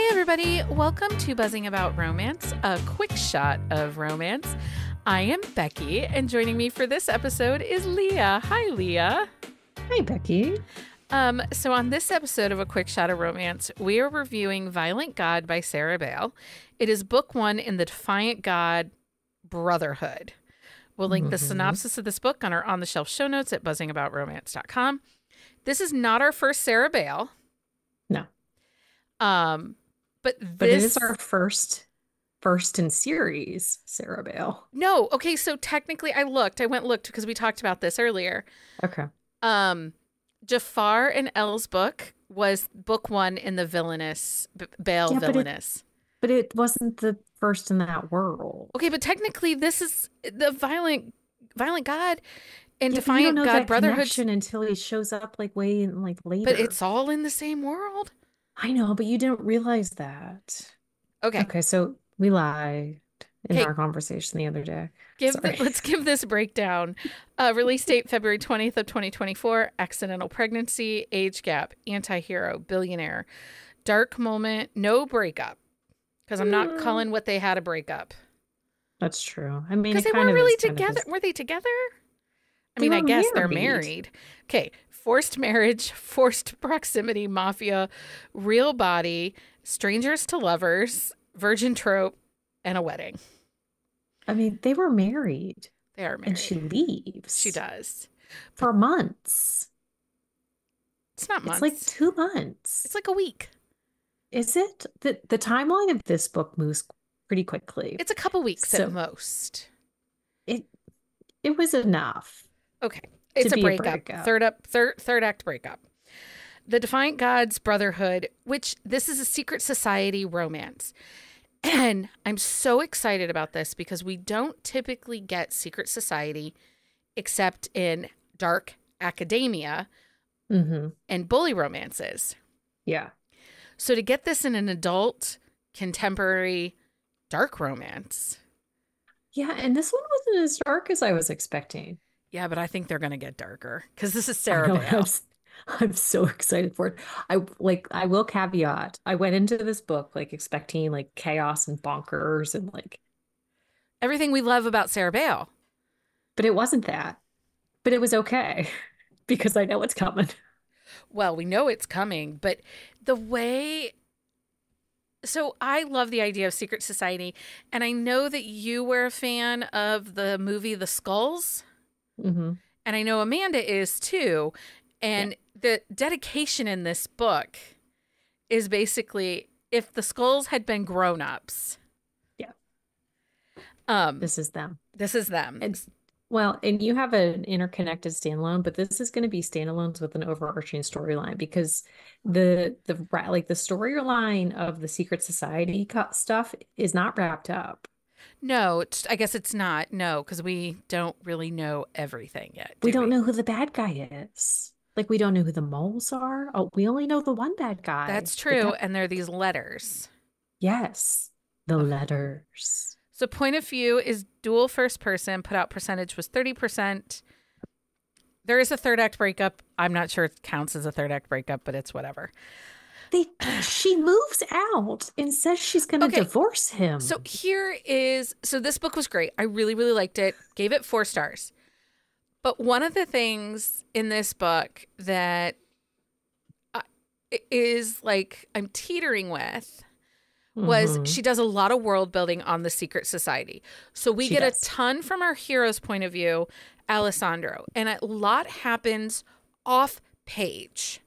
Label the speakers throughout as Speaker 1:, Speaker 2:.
Speaker 1: Hey everybody, welcome to Buzzing About Romance, a quick shot of romance. I am Becky, and joining me for this episode is Leah. Hi, Leah.
Speaker 2: Hi, Becky.
Speaker 1: So on this episode of A Quick Shot of Romance, we are reviewing Violent God by Sarah Bale. It is book one in the Defiant God Brotherhood. We'll link the synopsis of this book on our on-the-shelf show notes at buzzingaboutromance.com. This is not our first Sarah Bale.
Speaker 2: No.
Speaker 1: But
Speaker 2: it is our first in series, Sarah Bale.
Speaker 1: No. Okay, so technically I went and looked because we talked about this earlier.
Speaker 2: Okay.
Speaker 1: Jafar and Elle's book was book one in the villainous, Bale villainous.
Speaker 2: But it wasn't the first in that world.
Speaker 1: Okay, but technically this is the violent God and
Speaker 2: Yeah,
Speaker 1: Defiant
Speaker 2: you don't know
Speaker 1: God
Speaker 2: that
Speaker 1: Brotherhood
Speaker 2: connection until he shows up way in later.
Speaker 1: But it's all in the same world.
Speaker 2: I know, but you didn't realize that.
Speaker 1: Okay.
Speaker 2: Okay, so we lied in our conversation the other day.
Speaker 1: Let's give this breakdown. Release date February 20th of 2024. Accidental pregnancy, age gap, anti-hero, billionaire, dark moment, no breakup. Because I'm not calling what they had a breakup.
Speaker 2: That's true. I mean,
Speaker 1: because they weren't really together. Were they together? I mean, I guess they're married. Okay. Forced marriage, forced proximity, mafia, real body, strangers to lovers, virgin trope, and a wedding.
Speaker 2: I mean, they were married.
Speaker 1: They are married.
Speaker 2: And she leaves.
Speaker 1: She does.
Speaker 2: For months.
Speaker 1: It's not months.
Speaker 2: It's like 2 months.
Speaker 1: It's like a week.
Speaker 2: Is it? The timeline of this book moves pretty quickly.
Speaker 1: It's a couple weeks at most.
Speaker 2: It was enough.
Speaker 1: Okay. It's a breakup. Third act breakup. The Defiant Gods Brotherhood, which this is a secret society romance. And I'm so excited about this because we don't typically get secret society except in dark academia and bully romances.
Speaker 2: Yeah.
Speaker 1: So to get this in an adult, contemporary, dark romance.
Speaker 2: Yeah, and this one wasn't as dark as I was expecting.
Speaker 1: Yeah, but I think they're going to get darker because this is Sarah Bale.
Speaker 2: I'm so excited for it. I will caveat. I went into this book expecting chaos and bonkers and
Speaker 1: everything we love about Sarah Bale.
Speaker 2: But it wasn't that. But it was okay because I know it's coming.
Speaker 1: Well, we know it's coming, but the way... So I love the idea of secret society, and I know that you were a fan of the movie The Skulls. And I know Amanda is too. And the dedication in this book is basically if the Skulls had been grown-ups.
Speaker 2: Yeah. This is them.
Speaker 1: This is them.
Speaker 2: And you have an interconnected standalone, but this is going to be standalones with an overarching storyline because the storyline of the secret society stuff is not wrapped up.
Speaker 1: No, I guess it's not. No, because we don't really know everything yet.
Speaker 2: We don't know who the bad guy is. We don't know who the moles are. Oh, we only know the one bad guy.
Speaker 1: That's true. And there are these letters.
Speaker 2: Yes, the letters.
Speaker 1: So point of view is dual first person. Put out percentage was 30%. There is a third act breakup. I'm not sure it counts as a third act breakup, but it's whatever.
Speaker 2: She moves out and says she's going to divorce him.
Speaker 1: So this book was great. I really, really liked it. Gave it 4 stars. But one of the things in this book that is I'm teetering with was she does a lot of world building on the secret society. So we get a ton from our hero's point of view, Alessandro, and a lot happens off page.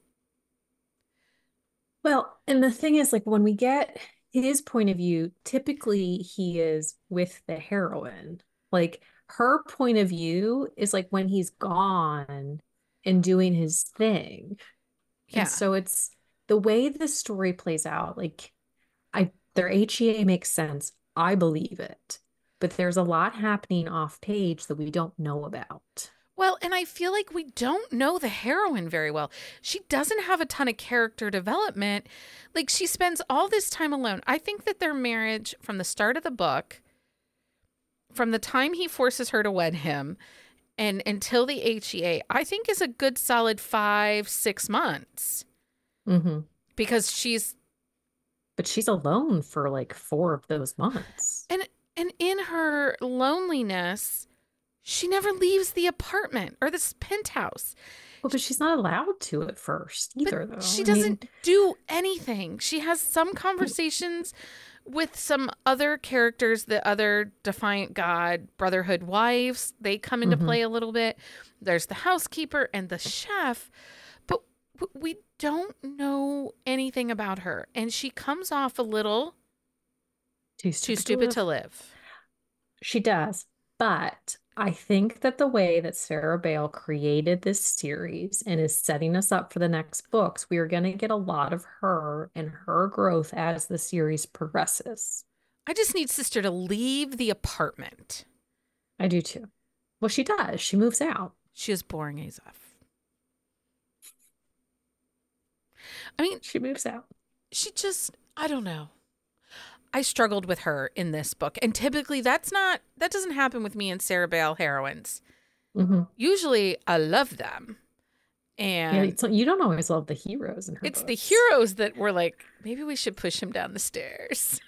Speaker 2: Well, and the thing is, when we get his point of view, typically he is with the heroine. Her point of view is when he's gone and doing his thing. Yeah. And so it's the way the story plays out. Their HEA makes sense. I believe it. But there's a lot happening off page that we don't know about.
Speaker 1: Well, and I feel like we don't know the heroine very well. She doesn't have a ton of character development. She spends all this time alone. I think that their marriage from the start of the book, from the time he forces her to wed him and until the HEA, I think is a good solid 5-6 months.
Speaker 2: Mm-hmm.
Speaker 1: Because she's
Speaker 2: but she's alone for like 4 of those months.
Speaker 1: And in her loneliness, she never leaves the apartment or this penthouse.
Speaker 2: Well, but she's not allowed to at first
Speaker 1: But
Speaker 2: either, though.
Speaker 1: she
Speaker 2: I mean,
Speaker 1: doesn't do anything. She has some conversations with some other characters, the other Defiant God Brotherhood wives. They come into
Speaker 2: mhm.
Speaker 1: play a little bit. There's the housekeeper and the chef, but we don't know anything about her. And she comes off a little
Speaker 2: Too
Speaker 1: too
Speaker 2: stupid to
Speaker 1: stupid
Speaker 2: live.
Speaker 1: to live.
Speaker 2: She does. But I think that the way that Sarah Bale created this series and is setting us up for the next books, we are going to get a lot of her and her growth as the series progresses.
Speaker 1: I just need sister to leave the apartment.
Speaker 2: I do too. Well, she does. She moves out.
Speaker 1: She is boring AF. I mean,
Speaker 2: She moves out.
Speaker 1: she just, I don't know. I struggled with her in this book. And typically that doesn't happen with me and Sarah Bale heroines.
Speaker 2: Hmm.
Speaker 1: Usually I love them.
Speaker 2: Yeah,
Speaker 1: And
Speaker 2: you don't always love the heroes in her
Speaker 1: it's the
Speaker 2: books.
Speaker 1: heroes that were like, maybe we should push him down the stairs.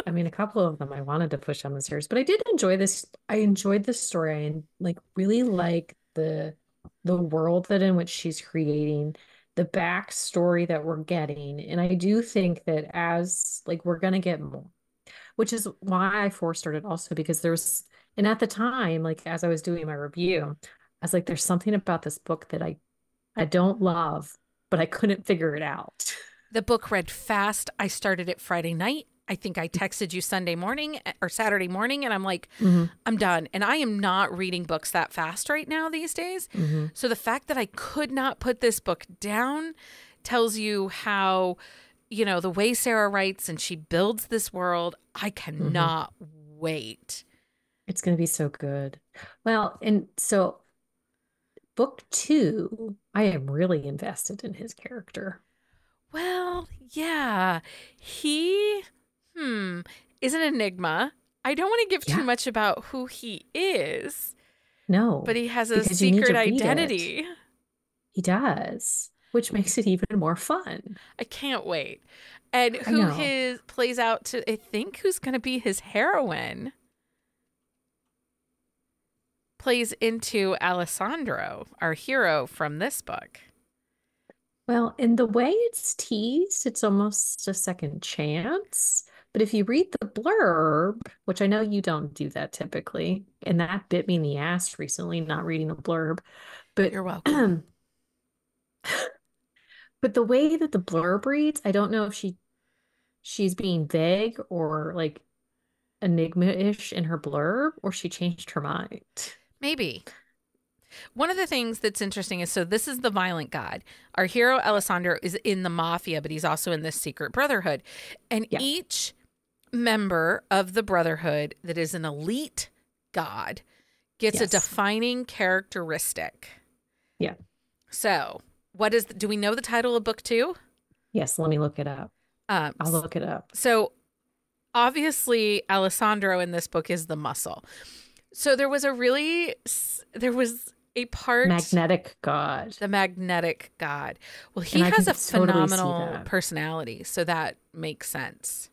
Speaker 2: I mean, a couple of them I wanted to push on the stairs, but I did enjoy this. I enjoyed this story and like really like the world that in which she's creating, the backstory that we're getting. And I do think that as like we're gonna get more, which is why I forced her it also because there's and at the time, like as I was doing my review, I was like, there's something about this book that I don't love, but I couldn't figure it out.
Speaker 1: The book read fast. I started it Friday night. I think I texted you Sunday morning or Saturday morning, and I'm like,
Speaker 2: Hmm.
Speaker 1: I'm done. And I am not reading books that fast right now these days.
Speaker 2: Hmm.
Speaker 1: So the fact that I could not put this book down tells you how, the way Sarah writes and she builds this world, I
Speaker 2: Hmm.
Speaker 1: cannot wait.
Speaker 2: It's going to be so good. Well, and so book two, I am really invested in his character.
Speaker 1: Well, yeah, he, hmm, is an enigma. I don't want to give too
Speaker 2: Yeah,
Speaker 1: much about who he is, but
Speaker 2: no,
Speaker 1: he has a
Speaker 2: because you need
Speaker 1: secret
Speaker 2: to read it.
Speaker 1: identity.
Speaker 2: He does, which makes it even more fun.
Speaker 1: I can't wait. And
Speaker 2: I
Speaker 1: who
Speaker 2: know.
Speaker 1: his plays out to, I think who's going to be his heroine plays into Alessandro, our hero from this book.
Speaker 2: Well, in the way it's teased, it's almost a second chance. But if you read the blurb, which I know you don't do that typically, and that bit me in the ass recently, not reading the blurb, but
Speaker 1: You're welcome.
Speaker 2: but the way that the blurb reads, I don't know if she's being vague or like enigma-ish in her blurb, or she changed her mind.
Speaker 1: Maybe. One of the things that's interesting is so this is the violent god. Our hero Alessandro is in the mafia, but he's also in this secret brotherhood. And
Speaker 2: Yeah.
Speaker 1: each member of the brotherhood that is an elite god gets a
Speaker 2: Yes.
Speaker 1: defining characteristic.
Speaker 2: Yeah.
Speaker 1: So, do we know the title of book 2?
Speaker 2: Yes. Let me look it up.
Speaker 1: Um,
Speaker 2: I'll look it up.
Speaker 1: so obviously Alessandro in this book is the muscle. So there was a part,
Speaker 2: Magnetic God.
Speaker 1: the magnetic god. Well, he
Speaker 2: And I
Speaker 1: has
Speaker 2: can
Speaker 1: a
Speaker 2: totally see
Speaker 1: phenomenal
Speaker 2: that.
Speaker 1: personality, so that makes sense.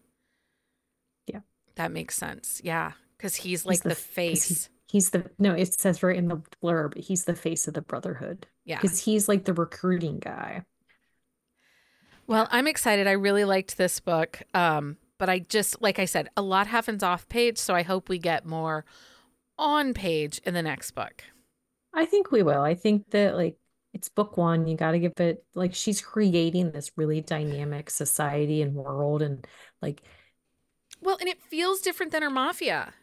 Speaker 2: Yeah.
Speaker 1: That makes sense. Yeah, because he's
Speaker 2: He's
Speaker 1: like the
Speaker 2: because
Speaker 1: face.
Speaker 2: he's the no, it says right in the blurb, he's the face of the Brotherhood.
Speaker 1: Yeah.
Speaker 2: Because he's like the recruiting guy.
Speaker 1: Well, I'm excited. I really liked this book. But I just, like I said, a lot happens off page, so I hope we get more on page in the next book.
Speaker 2: I think we will. I think that like it's book one. You got to give it like she's creating this really dynamic society and world, and like
Speaker 1: Well, and it feels different than our mafia.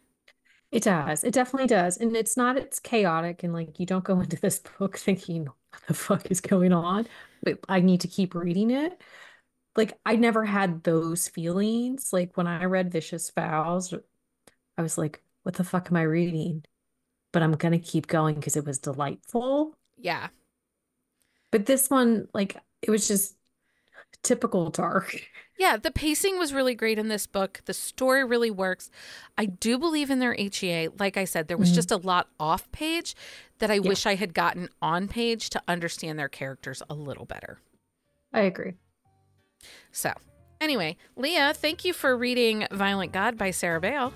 Speaker 2: it does. It definitely does. And it's chaotic and like you don't go into this book thinking what the fuck is going on, but I need to keep reading it. Like I never had those feelings. Like when I read Vicious Vows, I was like, what the fuck am I reading? But I'm gonna keep going because it was delightful.
Speaker 1: Yeah.
Speaker 2: But this one, like, it was just typical dark.
Speaker 1: Yeah, the pacing was really great in this book. The story really works. I do believe in their HEA. Like I said, there was
Speaker 2: Mhm.
Speaker 1: just a lot off page that I
Speaker 2: Yeah,
Speaker 1: wish I had gotten on page to understand their characters a little better.
Speaker 2: I agree.
Speaker 1: So, Anyway, Leah, thank you for reading Violent God by Sarah Bale.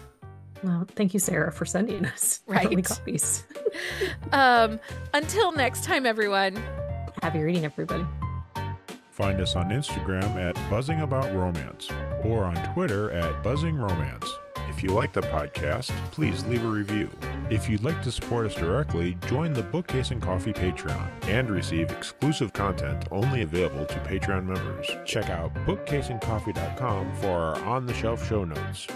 Speaker 2: Well, thank you, Sarah, for sending us
Speaker 1: Right.
Speaker 2: copies.
Speaker 1: Until next time, everyone.
Speaker 2: Happy reading, everybody.
Speaker 3: Find us on Instagram at Buzzing About Romance or on Twitter at Buzzing Romance. If you like the podcast, please leave a review. If you'd like to support us directly, join the Bookcase and Coffee Patreon and receive exclusive content only available to Patreon members. Check out bookcaseandcoffee.com for our on-the-shelf show notes.